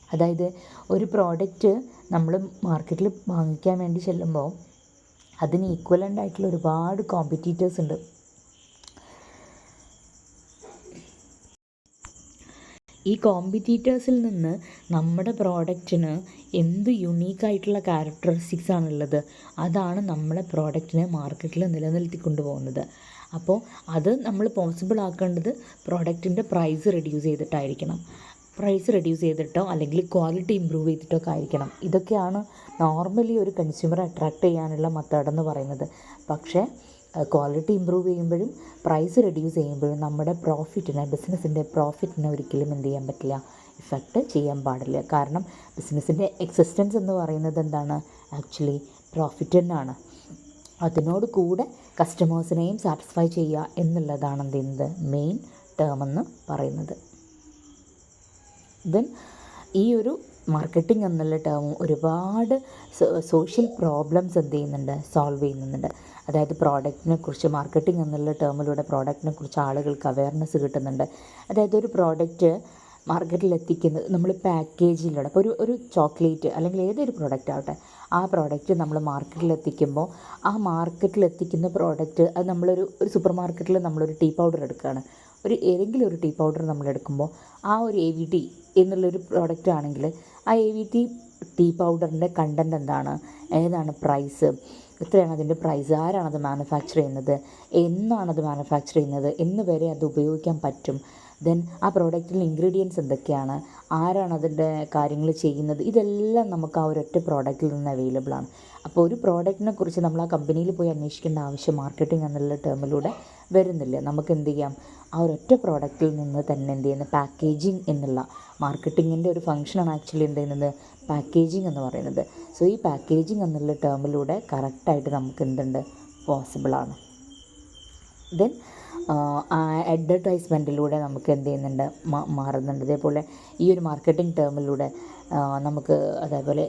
അതായത് ഒരു പ്രോഡക്റ്റ് നമ്മൾ മാർക്കറ്റിൽ വാങ്ങിക്കാൻ വേണ്ടി ചെല്ലുമ്പോൾ അതിന് ഈക്വലൻ്റ് ആയിട്ടുള്ള ഒരുപാട് കോമ്പറ്റീറ്റേഴ്സ് ഉണ്ട്. ഈ കോമ്പറ്റീറ്റേഴ്സിൽ നിന്ന് നമ്മുടെ പ്രോഡക്റ്റിന് എന്ത് യുണീക്കായിട്ടുള്ള ക്യാരക്ടറിസ്റ്റിക്സ് ആണുള്ളത്, അതാണ് നമ്മളെ പ്രോഡക്റ്റിനെ മാർക്കറ്റിൽ നിലനിർത്തിക്കൊണ്ട് പോകുന്നത്. അപ്പോൾ അത് നമ്മൾ പോസിബിൾ ആക്കേണ്ടത് പ്രോഡക്റ്റിൻ്റെ പ്രൈസ് റെഡ്യൂസ് ചെയ്തിട്ടോ അല്ലെങ്കിൽ ക്വാളിറ്റി ഇമ്പ്രൂവ് ചെയ്തിട്ടൊക്കെ ആയിരിക്കണം. ഇതൊക്കെയാണ് നോർമലി ഒരു കൺസ്യൂമറെ അട്രാക്റ്റ് ചെയ്യാനുള്ള മെത്തേഡെന്ന് പറയുന്നത്. പക്ഷേ ക്വാളിറ്റി ഇമ്പ്രൂവ് ചെയ്യുമ്പോഴും പ്രൈസ് റെഡ്യൂസ് ചെയ്യുമ്പോഴും നമ്മുടെ ബിസിനസ്സിൻ്റെ പ്രോഫിറ്റിനെ ഒരിക്കലും എന്ത് ചെയ്യാൻ പറ്റില്ല, ഇഫക്റ്റ് ചെയ്യാൻ പാടില്ല. കാരണം ബിസിനസ്സിൻ്റെ എക്സിസ്റ്റൻസ് എന്ന് പറയുന്നത് എന്താണ്, ആക്ച്വലി പ്രോഫിറ്റ് തന്നെയാണ്. അതിനോട് കൂടെ കസ്റ്റമേഴ്സിനെയും സാറ്റിസ്ഫൈ ചെയ്യുക എന്നുള്ളതാണ് എന്ത് ചെയ്യുന്നത് മെയിൻ ടേം എന്ന് പറയുന്നത്. ദെൻ ഈ ഒരു മാർക്കറ്റിംഗ് എന്നുള്ള ടേം ഒരുപാട് സോഷ്യൽ പ്രോബ്ലംസ് എന്ത് ചെയ്യുന്നുണ്ട് സോൾവ് ചെയ്യുന്നുണ്ട്. അതായത് പ്രോഡക്റ്റിനെ കുറിച്ച് മാർക്കറ്റിംഗ് എന്നുള്ള ടേമിലൂടെ പ്രോഡക്റ്റിനെ കുറിച്ച് ആളുകൾക്ക് അവയർനെസ് കിട്ടുന്നുണ്ട്. അതായത് ഒരു പ്രോഡക്റ്റ് മാർക്കറ്റിൽ എത്തിക്കുന്നത് നമ്മൾ പാക്കേജിലൂടെ, ഇപ്പോൾ ഒരു ചോക്ലേറ്റ് അല്ലെങ്കിൽ ഏതൊരു പ്രോഡക്റ്റ് ആവട്ടെ, ആ പ്രോഡക്റ്റ് നമ്മൾ മാർക്കറ്റിൽ എത്തിക്കുമ്പോൾ ആ മാർക്കറ്റിൽ എത്തിക്കുന്ന പ്രോഡക്റ്റ് അത് നമ്മളൊരു സൂപ്പർ മാർക്കറ്റിൽ നമ്മളൊരു ടീ പൗഡർ എടുക്കുകയാണ്. ഏതെങ്കിലും ഒരു ടീ പൗഡർ നമ്മൾ എടുക്കുമ്പോൾ ആ ഒരു AVT എന്നുള്ളൊരു പ്രോഡക്റ്റ് ആണെങ്കിൽ ആ AVT ടീ പൗഡറിൻ്റെ കണ്ടൻറ്റ് എന്താണ്, ഏതാണ് പ്രൈസ്, എത്രയാണ് അതിൻ്റെ പ്രൈസ്, ആരാണത് മാനുഫാക്ചർ ചെയ്യുന്നത്, എന്നാണത് മാനുഫാക്ചർ ചെയ്യുന്നത് എന്ന് വരെ അത് ഉപയോഗിക്കാൻ പറ്റും. ദെൻ ആ പ്രോഡക്റ്റിൽ ഇൻഗ്രീഡിയൻസ് എന്തൊക്കെയാണ്, ആരാണ് അതിൻ്റെ കാര്യങ്ങൾ ചെയ്യുന്നത്, ഇതെല്ലാം നമുക്ക് ആ ഒരൊറ്റ പ്രോഡക്റ്റിൽ നിന്ന് അവൈലബിൾ ആണ്. അപ്പോൾ ഒരു പ്രോഡക്റ്റിനെ കുറിച്ച് നമ്മൾ ആ കമ്പനിയിൽ പോയി അന്വേഷിക്കേണ്ട ആവശ്യം മാർക്കറ്റിംഗ് എന്നുള്ള ടേമിലൂടെ വരുന്നില്ല. നമുക്ക് എന്ത് ചെയ്യാം, ആ ഒരൊറ്റ പ്രോഡക്റ്റിൽ നിന്ന് തന്നെ എന്ത് ചെയ്യുന്നത് പാക്കേജിങ് എന്നുള്ള മാർക്കറ്റിങ്ങിൻ്റെ ഒരു ഫംഗ്ഷനാണ് ആക്ച്വലി എന്ത് ചെയ്യുന്നത് പാക്കേജിങ് എന്ന് പറയുന്നത്. സോ ഈ പാക്കേജിങ് എന്നുള്ള ടേമിലൂടെ കറക്റ്റായിട്ട് നമുക്ക് എന്തുണ്ട് പോസിബിളാണ്. ദെൻ അഡ്വർടൈസ്മെൻറ്റിലൂടെ നമുക്ക് എന്ത് ചെയ്യുന്നുണ്ട്, മാറുന്നുണ്ട്. ഇതേപോലെ ഈ ഒരു മാർക്കറ്റിംഗ് ടേമിലൂടെ നമുക്ക് അതേപോലെ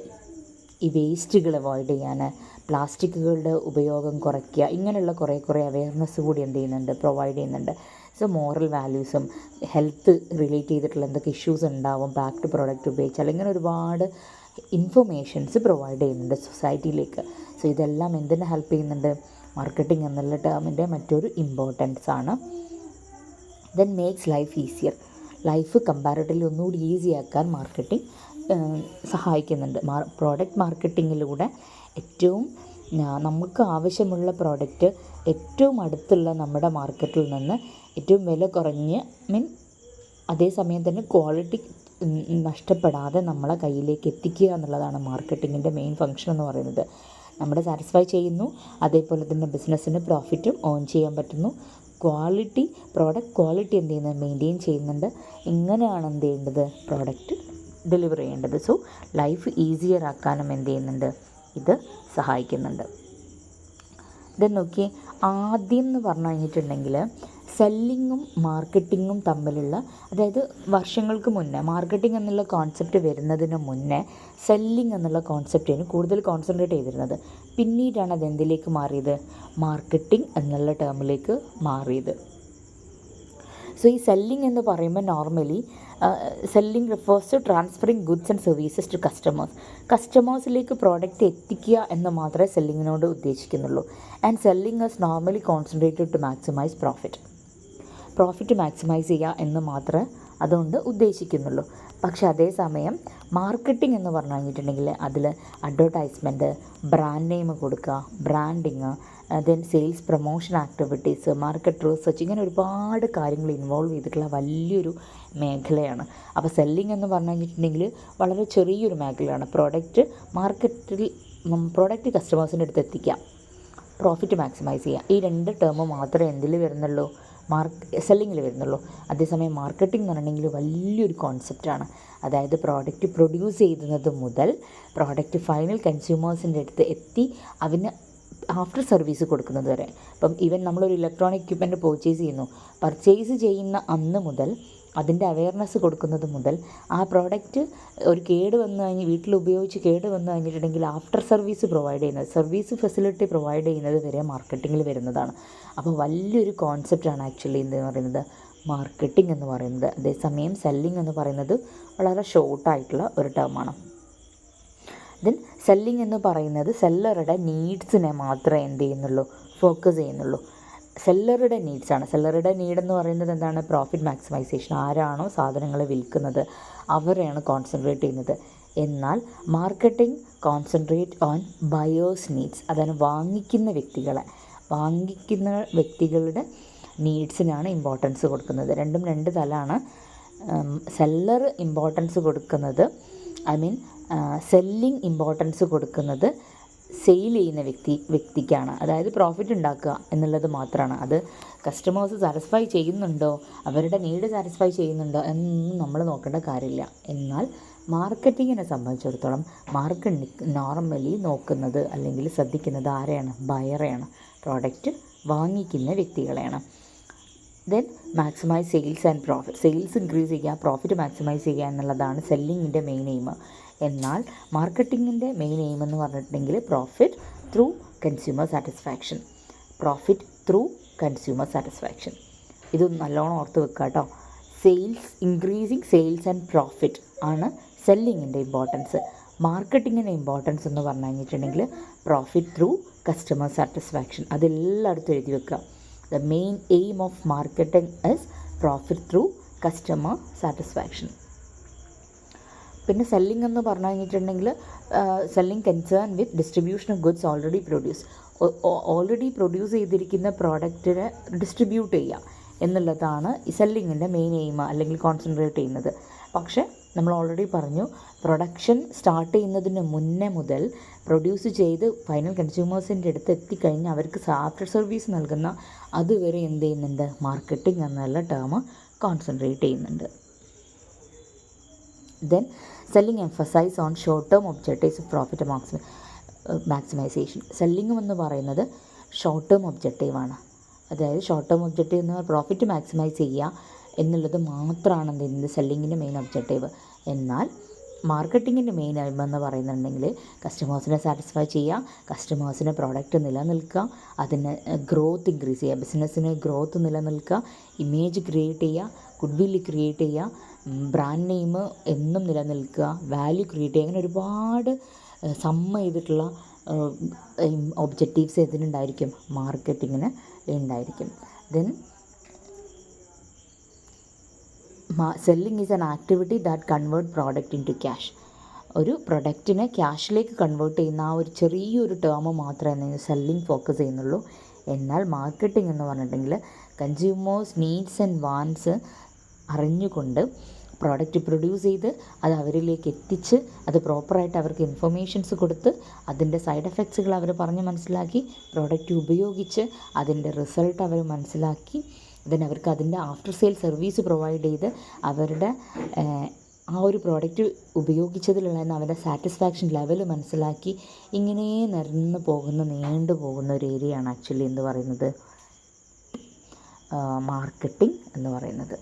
ഈ വേസ്റ്റുകൾ അവോയ്ഡ് ചെയ്യാൻ, പ്ലാസ്റ്റിക്കുകളുടെ ഉപയോഗം കുറയ്ക്കുക, ഇങ്ങനെയുള്ള കുറേ അവെയർനെസ് കൂടി എന്ത് ചെയ്യുന്നുണ്ട്, പ്രൊവൈഡ് ചെയ്യുന്നുണ്ട്. സോ മോറൽ വാല്യൂസും ഹെൽത്ത് റിലേറ്റ് ചെയ്തിട്ടുള്ള എന്തൊക്കെ ഇഷ്യൂസ് ഉണ്ടാവും പാക്ഡ് പ്രോഡക്റ്റ് ഉപയോഗിച്ചാൽ, ഇങ്ങനെ ഒരുപാട് ഇൻഫർമേഷൻസ് പ്രൊവൈഡ് ചെയ്യുന്നുണ്ട് സൊസൈറ്റിയിലേക്ക്. സോ ഇതെല്ലാം എന്തിനെ ഹെൽപ്പ് ചെയ്യുന്നുണ്ട്, മാർക്കറ്റിംഗ് എന്നുള്ള ടേമിൻ്റെ മറ്റൊരു ഇമ്പോർട്ടൻസ് ആണ്. Then makes life easier. Life comparatively ഒന്നുകൂടി ഈസി ആക്കാൻ മാർക്കറ്റിംഗ് സഹായിക്കുന്നുണ്ട്. പ്രോഡക്റ്റ് മാർക്കറ്റിങ്ങിലൂടെ ഏറ്റവും നമുക്ക് ആവശ്യമുള്ള പ്രോഡക്റ്റ് ഏറ്റവും അടുത്തുള്ള നമ്മുടെ മാർക്കറ്റിൽ നിന്ന് ഏറ്റവും വില കുറഞ്ഞ് അതേസമയം തന്നെ ക്വാളിറ്റി നഷ്ടപ്പെടാതെ നമ്മളെ കയ്യിലേക്ക് എത്തിക്കുക എന്നുള്ളതാണ് മാർക്കറ്റിങ്ങിൻ്റെ മെയിൻ ഫങ്ഷൻ എന്ന് പറയുന്നത്. നമ്മുടെ സാറ്റിസ്ഫൈ ചെയ്യുന്നു, അതേപോലെ തന്നെ ബിസിനസ്സിന് പ്രോഫിറ്റും ഏൺ ചെയ്യാൻ പറ്റുന്നു. പ്രോഡക്റ്റ് ക്വാളിറ്റി എന്ത് ചെയ്യുന്നത്, മെയിൻറ്റെയിൻ ചെയ്യുന്നുണ്ട്. ഇങ്ങനെയാണ് എന്ത് ചെയ്യേണ്ടത്, പ്രോഡക്റ്റ് ഡെലിവർ ചെയ്യേണ്ടത്. സോ ലൈഫ് ഈസിയർ ആക്കാനും എന്ത് ചെയ്യുന്നുണ്ട്, ഇത് സഹായിക്കുന്നുണ്ട്. ഇത് നോക്കി, ആദ്യം എന്ന് പറഞ്ഞു കഴിഞ്ഞിട്ടുണ്ടെങ്കിൽ സെല്ലിങ്ങും മാർക്കറ്റിങ്ങും തമ്മിലുള്ള, അതായത് വർഷങ്ങൾക്ക് മുന്നേ മാർക്കറ്റിംഗ് എന്നുള്ള കോൺസെപ്റ്റ് വരുന്നതിന് മുന്നേ സെല്ലിംഗ് എന്നുള്ള കോൺസെപ്റ്റിന് കൂടുതൽ കോൺസെൻട്രേറ്റ് ചെയ്തിരുന്നത്. പിന്നീടാണ് അതെന്തിലേക്ക് മാറിയത്, മാർക്കറ്റിംഗ് എന്നുള്ള ടേമിലേക്ക് മാറിയത്. സോ ഈ സെല്ലിംഗ് എന്ന് പറയുമ്പോൾ normally selling refers to transferring goods and services to കസ്റ്റമേഴ്സിലേക്ക് പ്രോഡക്റ്റ് എത്തിക്കുക എന്ന് മാത്രമേ സെല്ലിങ്ങിനോട് ഉദ്ദേശിക്കുന്നുള്ളൂ. And selling is normally concentrated to maximise profit maximise ചെയ്യുക എന്ന് മാത്രമേ അതുകൊണ്ട് ഉദ്ദേശിക്കുന്നുള്ളൂ. പക്ഷേ അതേസമയം മാർക്കറ്റിംഗ് എന്ന് പറഞ്ഞു കഴിഞ്ഞിട്ടുണ്ടെങ്കിൽ അതിൽ അഡ്വർടൈസ്മെൻറ്റ്, ബ്രാൻഡ് നെയിം കൊടുക്കുക, branding, then sales promotion activities, market research, ഇങ്ങനെ ഒരുപാട് കാര്യങ്ങൾ ഇൻവോൾവ് ചെയ്തിട്ടുള്ള വലിയൊരു മേഖലയാണ്. അപ്പോൾ സെല്ലിംഗ് എന്ന് പറഞ്ഞു കഴിഞ്ഞിട്ടുണ്ടെങ്കിൽ വളരെ ചെറിയൊരു മേഖലയാണ്. പ്രോഡക്റ്റ് കസ്റ്റമേഴ്സിൻ്റെ അടുത്ത് എത്തിക്കുക, പ്രോഫിറ്റ് മാക്സിമൈസ് ചെയ്യുക, ഈ 2 ടേം മാത്രമേ എന്തിൽ വരുന്നുള്ളൂ, സെല്ലിങ്ങിൽ വരുന്നുള്ളൂ. അതേസമയം മാർക്കറ്റിംഗ് എന്ന് പറഞ്ഞിട്ടുണ്ടെങ്കിൽ വലിയൊരു കോൺസെപ്റ്റാണ്. അതായത് പ്രോഡക്റ്റ് പ്രൊഡ്യൂസ് ചെയ്യുന്നത് മുതൽ പ്രോഡക്റ്റ് ഫൈനൽ കൺസ്യൂമേഴ്സിൻ്റെ അടുത്ത് എത്തി അവന് ആഫ്റ്റർ സർവീസ് കൊടുക്കുന്നത് വരെ. ഇപ്പം ഈവൻ നമ്മളൊരു ഇലക്ട്രോണിക് എക്യുപ്മെൻറ്റ് പർച്ചേസ് ചെയ്യുന്ന അന്ന് മുതൽ അതിൻ്റെ അവെയർനെസ് കൊടുക്കുന്നത് മുതൽ ആ പ്രോഡക്റ്റ് ഒരു വീട്ടിൽ ഉപയോഗിച്ച് കേട് വന്നു കഴിഞ്ഞിട്ടുണ്ടെങ്കിൽ ആഫ്റ്റർ സർവീസ് പ്രൊവൈഡ് ചെയ്യുന്നത്, സർവീസ് ഫെസിലിറ്റി പ്രൊവൈഡ് ചെയ്യുന്നത് വരെ മാർക്കറ്റിങ്ങിൽ വരുന്നതാണ്. അപ്പോൾ വലിയൊരു കോൺസെപ്റ്റാണ് ആക്ച്വലി എന്തെന്ന് പറയുന്നത്, മാർക്കറ്റിംഗ് എന്ന് പറയുന്നത്. അതേസമയം സെല്ലിംഗ് എന്ന് പറയുന്നത് വളരെ ഷോർട്ടായിട്ടുള്ള ഒരു ടേമാണ്. ദെൻ സെല്ലിംഗ് എന്ന് പറയുന്നത് സെല്ലറുടെ നീഡ്സിനെ മാത്രമേ എന്ത് ചെയ്യുന്നുള്ളൂ, ഫോക്കസ് ചെയ്യുന്നുള്ളൂ. സെല്ലറുടെ നീഡ്സാണ്. സെല്ലറുടെ നീഡെന്ന് പറയുന്നത് എന്താണ്, പ്രോഫിറ്റ് മാക്സിമൈസേഷൻ. ആരാണോ സാധനങ്ങൾ വിൽക്കുന്നത് അവരെയാണ് കോൺസെൻട്രേറ്റ് ചെയ്യുന്നത്. എന്നാൽ marketing concentrate on buyers needs, അതാണ് വാങ്ങിക്കുന്ന വ്യക്തികളുടെ നീഡ്സിനാണ് ഇമ്പോർട്ടൻസ് കൊടുക്കുന്നത്. രണ്ടും 2 തലമാണ്. സെല്ലർ ഇമ്പോർട്ടൻസ് കൊടുക്കുന്നത്, സെല്ലിംഗ് ഇമ്പോർട്ടൻസ് കൊടുക്കുന്നത് സെയിൽ ചെയ്യുന്ന വ്യക്തിക്കാണ്. അതായത് പ്രോഫിറ്റ് ഉണ്ടാക്കുക എന്നുള്ളത് മാത്രമാണ്. അത് കസ്റ്റമേഴ്സ് സാറ്റിസ്ഫൈ ചെയ്യുന്നുണ്ടോ, അവരുടെ നീഡ് സാറ്റിസ്ഫൈ ചെയ്യുന്നുണ്ടോ എന്നൊന്നും നമ്മൾ നോക്കേണ്ട കാര്യമില്ല. എന്നാൽ മാർക്കറ്റിങ്ങിനെ സംബന്ധിച്ചിടത്തോളം നോർമലി നോക്കുന്നത് അല്ലെങ്കിൽ ശ്രദ്ധിക്കുന്നത് ആരെയാണ്, ബയറെയാണ്, പ്രോഡക്റ്റ് വാങ്ങിക്കുന്ന വ്യക്തികളെയാണ്. Then maximise sales and profit. Sales increase ചെയ്യുക, പ്രോഫിറ്റ് മാക്സിമൈസ് ചെയ്യുക എന്നുള്ളതാണ് സെല്ലിങ്ങിൻ്റെ മെയിൻ എയിം. എന്നാൽ മാർക്കറ്റിങ്ങിൻ്റെ മെയിൻ എയിം എന്ന് പറഞ്ഞിട്ടുണ്ടെങ്കിൽ പ്രോഫിറ്റ് ത്രൂ കൺസ്യൂമർ സാറ്റിസ്ഫാക്ഷൻ. ഇത് നല്ലോണം ഓർത്ത് വെക്കുക കേട്ടോ. ഇൻക്രീസിങ് സെയിൽസ് ആൻഡ് പ്രോഫിറ്റ് ആണ് സെല്ലിങ്ങിൻ്റെ ഇമ്പോർട്ടൻസ്. മാർക്കറ്റിങ്ങിൻ്റെ ഇമ്പോർട്ടൻസ് എന്ന് പറഞ്ഞു കഴിഞ്ഞിട്ടുണ്ടെങ്കിൽ പ്രോഫിറ്റ് ത്രൂ കസ്റ്റമർ സാറ്റിസ്ഫാക്ഷൻ. അതെല്ലായിടത്തും എഴുതി വെക്കുക. The main aim of marketing is profit through customer satisfaction. പിന്നെ സെല്ലിംഗ് എന്ന് പറഞ്ഞു കഴിഞ്ഞിട്ടുണ്ടെങ്കിൽ selling concern with distribution of goods already produce ചെയ്തിരിക്കുന്ന പ്രോഡക്റ്റിനെ ഡിസ്ട്രിബ്യൂട്ട് ചെയ്യുക എന്നുള്ളതാണ് ഈ സെല്ലിങ്ങിൻ്റെ മെയിൻ എയിം അല്ലെങ്കിൽ കോൺസെൻട്രേറ്റ് ചെയ്യുന്നത്. പക്ഷേ നമ്മൾ ഓൾറെഡി പറഞ്ഞു, പ്രൊഡക്ഷൻ സ്റ്റാർട്ട് ചെയ്യുന്നതിന് മുന്നേ മുതൽ പ്രൊഡ്യൂസ് ചെയ്ത് ഫൈനൽ കൺസ്യൂമേഴ്സിൻ്റെ അടുത്ത് എത്തിക്കഴിഞ്ഞ് അവർക്ക് ആഫ്റ്റർ സർവീസ് നൽകുന്ന അതുവരെ എന്ത് ചെയ്യുന്നുണ്ട്, മാർക്കറ്റിംഗ് എന്നുള്ള ടേം കോൺസെൻട്രേറ്റ് ചെയ്യുന്നുണ്ട്. Then selling emphasise on short term objectives of profit maximisation. Selling എന്ന് പറയുന്നത് ഷോർട്ട് ടേം ഒബ്ജക്റ്റീവാണ്. അതായത് ഷോർട്ട് ടേം ഒബ്ജക്റ്റീവ് എന്ന് പറഞ്ഞാൽ പ്രോഫിറ്റ് മാക്സിമൈസ് ചെയ്യുക എന്നുള്ളത് മാത്രമാണ് എന്ത് ചെയ്യുന്നത് സെല്ലിങ്ങിൻ്റെ മെയിൻ ഒബ്ജക്റ്റീവ്. എന്നാൽ മാർക്കറ്റിങ്ങിൻ്റെ മെയിൻ എയിം എന്ന് പറയുന്നുണ്ടെങ്കിൽ കസ്റ്റമേഴ്സിനെ സാറ്റിസ്ഫൈ ചെയ്യുക, കസ്റ്റമേഴ്സിന് പ്രോഡക്റ്റ് നിലനിൽക്കുക, അതിന് ഗ്രോത്ത് ഇൻക്രീസ് ചെയ്യുക, ബിസിനസ്സിന് ഗ്രോത്ത് നിലനിൽക്കുക, ഇമേജ് ക്രിയേറ്റ് ചെയ്യുക, ഗുഡ് വില്ല് ക്രിയേറ്റ് ചെയ്യുക, ബ്രാൻഡ് നെയിം എന്നും നിലനിൽക്കുക, വാല്യൂ ക്രിയേറ്റ് ചെയ്യുക. അങ്ങനെ ഒരുപാട് ചെയ്തിട്ടുള്ള ഒബ്ജക്റ്റീവ്സ് ഇതിനുണ്ടായിരിക്കും, മാർക്കറ്റിങ്ങിന് ഉണ്ടായിരിക്കും. Then selling is an activity that convert product into cash. ഒരു പ്രൊഡക്റ്റിനെ ക്യാഷിലേക്ക് കൺവേർട്ട് ചെയ്യുന്ന ആ ഒരു ചെറിയൊരു ടേം മാത്രമേ സെല്ലിംഗ് ഫോക്കസ് ചെയ്യുന്നുള്ളൂ. എന്നാൽ മാർക്കറ്റിംഗ് എന്ന് പറഞ്ഞിട്ടുണ്ടെങ്കിൽ കൺസ്യൂമേഴ്സ് നീഡ്സ് ആൻഡ് വാൻസ് അറിഞ്ഞുകൊണ്ട് പ്രോഡക്റ്റ് പ്രൊഡ്യൂസ് ചെയ്ത് അത് അവരിലേക്ക് എത്തിച്ച് അത് പ്രോപ്പറായിട്ട് അവർക്ക് ഇൻഫർമേഷൻസ് കൊടുത്ത് അതിൻ്റെ സൈഡ് എഫക്ട്സുകൾ അവർ പറഞ്ഞ് മനസ്സിലാക്കി പ്രോഡക്റ്റ് ഉപയോഗിച്ച് അതിൻ്റെ റിസൾട്ട് അവർ മനസ്സിലാക്കി ദെൻ അവർക്ക് അതിൻ്റെ ആഫ്റ്റർ സെയിൽ സർവീസ് പ്രൊവൈഡ് ചെയ്ത് അവരുടെ ആ ഒരു പ്രോഡക്റ്റ് ഉപയോഗിച്ചതിലുള്ള അവരുടെ സാറ്റിസ്ഫാക്ഷൻ ലെവൽ മനസ്സിലാക്കി ഇങ്ങനെ നീണ്ടു പോകുന്ന ഒരു ഏരിയയാണ് ആക്ച്വലി എന്ത് പറയുന്നത് മാർക്കറ്റിംഗ് എന്ന് പറയുന്നത്.